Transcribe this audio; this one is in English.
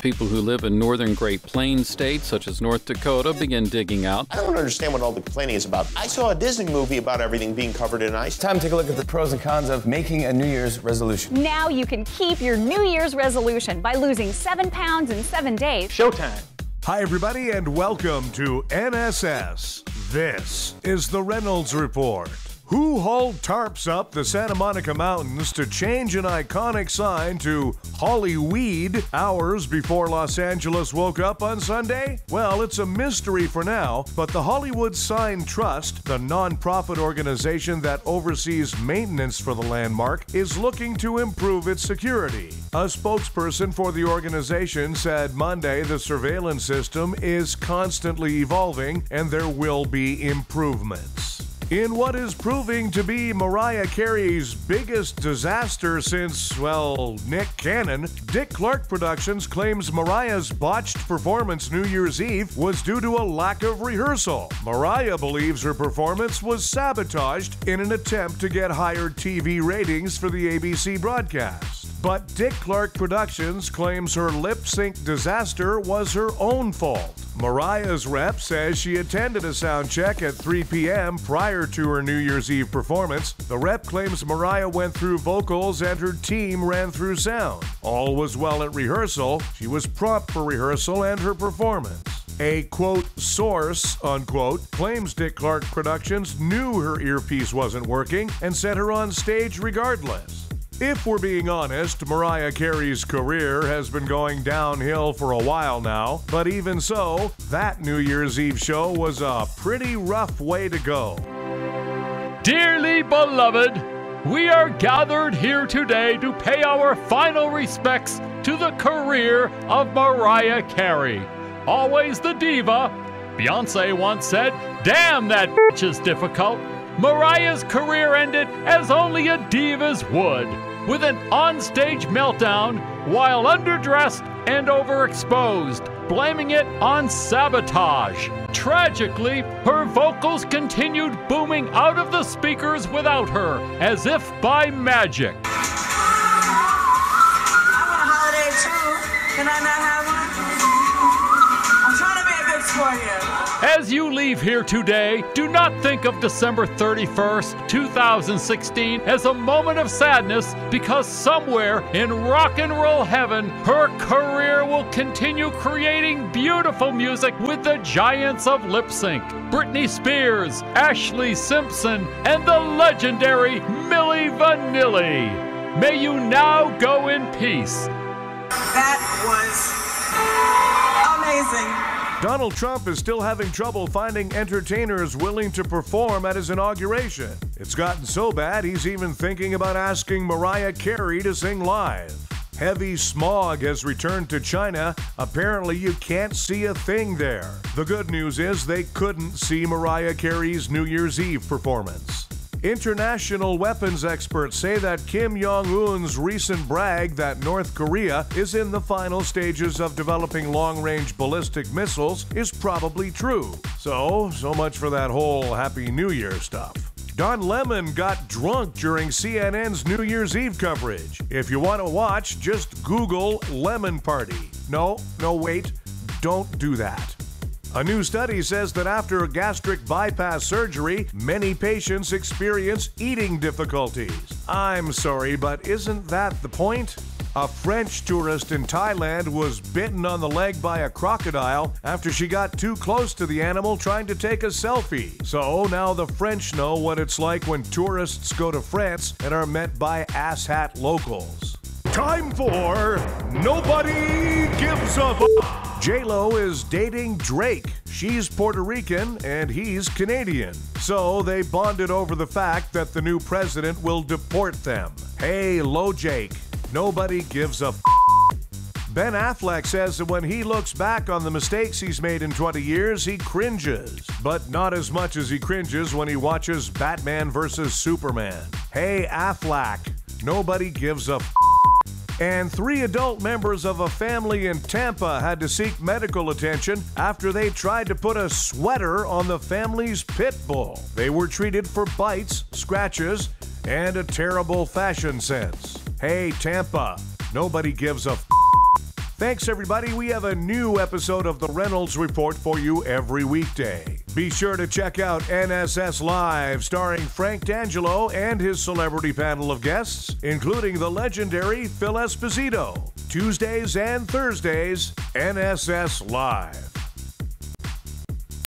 people who live in northern Great Plains states, such as North Dakota, begin digging out. I don't understand what all the complaining is about. I saw a Disney movie about everything being covered in ice. Time to take a look at the pros and cons of making a New Year's resolution. Now you can keep your New Year's resolution by losing 7 pounds in 7 days. Showtime. Hi, everybody, and welcome to NSS. This is the Reynolds Report. Who hauled tarps up the Santa Monica Mountains to change an iconic sign to Hollyweed hours before Los Angeles woke up on Sunday? Well, it's a mystery for now, but the Hollywood Sign Trust, the nonprofit organization that oversees maintenance for the landmark, is looking to improve its security. A spokesperson for the organization said Monday the surveillance system is constantly evolving and there will be improvements. In what is proving to be Mariah Carey's biggest disaster since, well, Nick Cannon, Dick Clark Productions claims Mariah's botched performance New Year's Eve was due to a lack of rehearsal. Mariah believes her performance was sabotaged in an attempt to get higher TV ratings for the ABC broadcast. But Dick Clark Productions claims her lip-sync disaster was her own fault. Mariah's rep says she attended a sound check at 3 p.m. prior to her New Year's Eve performance. The rep claims Mariah went through vocals and her team ran through sound. All was well at rehearsal. She was prompt for rehearsal and her performance. A, quote, source, unquote, claims Dick Clark Productions knew her earpiece wasn't working and sent her on stage regardless. If we're being honest, Mariah Carey's career has been going downhill for a while now, but even so, that New Year's Eve show was a pretty rough way to go. Dearly beloved, we are gathered here today to pay our final respects to the career of Mariah Carey. Always the diva. Beyonce once said, "Damn, that bitch is difficult." Mariah's career ended as only a diva's would, with an onstage meltdown while underdressed and overexposed, blaming it on sabotage. Tragically, her vocals continued booming out of the speakers without her, as if by magic. I want a holiday too. Can I not have one? I'm trying to be a good sport here. As you leave here today, do not think of December 31st, 2016 as a moment of sadness, because somewhere in rock and roll heaven, her career will continue creating beautiful music with the giants of lip sync. Britney Spears, Ashley Simpson, and the legendary Milli Vanilli. May you now go in peace. That was amazing. Donald Trump is still having trouble finding entertainers willing to perform at his inauguration. It's gotten so bad he's even thinking about asking Mariah Carey to sing live. Heavy smog has returned to China. Apparently you can't see a thing there. The good news is they couldn't see Mariah Carey's New Year's Eve performance. International weapons experts say that Kim Jong-un's recent brag that North Korea is in the final stages of developing long-range ballistic missiles is probably true. So much for that whole Happy New Year stuff. Don Lemon got drunk during CNN's New Year's Eve coverage. If you want to watch, just Google Lemon Party. No, wait, don't do that. A new study says that after gastric bypass surgery, many patients experience eating difficulties. I'm sorry, but isn't that the point? A French tourist in Thailand was bitten on the leg by a crocodile after she got too close to the animal trying to take a selfie. So now the French know what it's like when tourists go to France and are met by asshat locals. Time for Nobody Gives a F***. J-Lo is dating Drake. She's Puerto Rican and he's Canadian. So they bonded over the fact that the new president will deport them. Hey, Lo Jake, nobody gives a f***. Ben Affleck says that when he looks back on the mistakes he's made in 20 years, he cringes. But not as much as he cringes when he watches Batman vs. Superman. Hey, Affleck, nobody gives a f***. And 3 adult members of a family in Tampa had to seek medical attention after they tried to put a sweater on the family's pit bull. They were treated for bites, scratches, and a terrible fashion sense. Hey, Tampa, nobody gives a f***. Thanks, everybody. We have a new episode of the Reynolds Report for you every weekday. Be sure to check out NSS Live, starring Frank D'Angelo and his celebrity panel of guests, including the legendary Phil Esposito. Tuesdays and Thursdays, NSS Live.